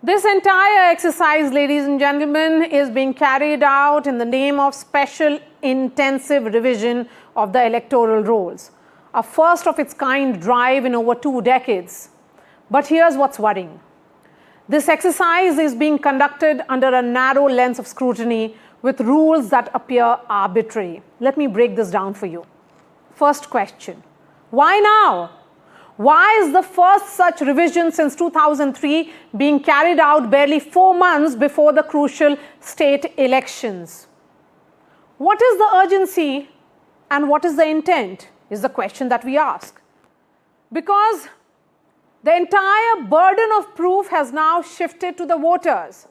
This entire exercise, ladies and gentlemen, is being carried out in the name of Special Intensive Revision of the Electoral Rolls, a first of its kind drive in over 2 decades. But here's what's worrying. This exercise is being conducted under a narrow lens of scrutiny with rules that appear arbitrary. Let me break this down for you. First question, why now? Why is the first such revision since 2003 being carried out barely 4 months before the crucial state elections? What is the urgency and what is the intent is the question that we ask. Because the entire burden of proof has now shifted to the voters.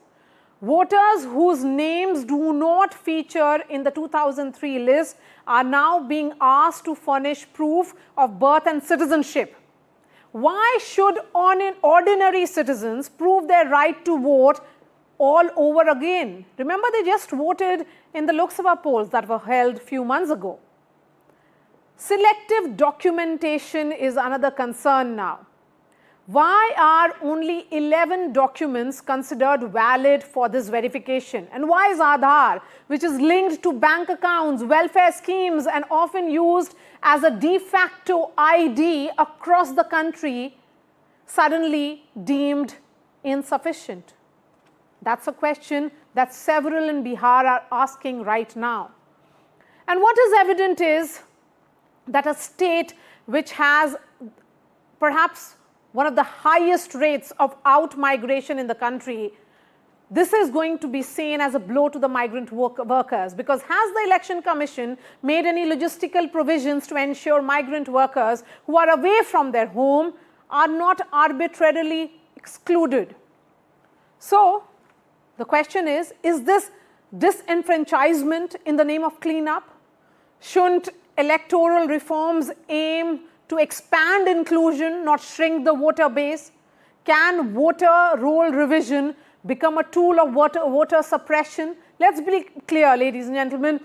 Voters whose names do not feature in the 2003 list are now being asked to furnish proof of birth and citizenship. Why should ordinary citizens prove their right to vote all over again? Remember, they just voted in the Lok Sabha polls that were held a few months ago. Selective documentation is another concern now. Why are only 11 documents considered valid for this verification? And why is Aadhaar, which is linked to bank accounts, welfare schemes, and often used as a de facto ID across the country, suddenly deemed insufficient? That's a question that several in Bihar are asking right now. And what is evident is that a state which has perhaps one of the highest rates of out-migration in the country, this is going to be seen as a blow to the migrant workers, because has the Election Commission made any logistical provisions to ensure migrant workers who are away from their home are not arbitrarily excluded? So, the question is this disenfranchisement in the name of cleanup? Shouldn't electoral reforms aim to expand inclusion, not shrink the voter base? Can voter roll revision become a tool of voter suppression? Let's be clear, ladies and gentlemen,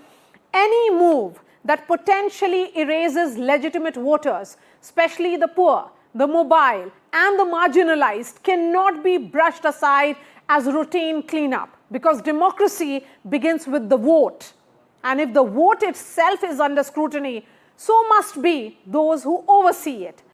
any move that potentially erases legitimate voters, especially the poor, the mobile, and the marginalized, cannot be brushed aside as routine cleanup, because democracy begins with the vote. And if the vote itself is under scrutiny, so must be those who oversee it.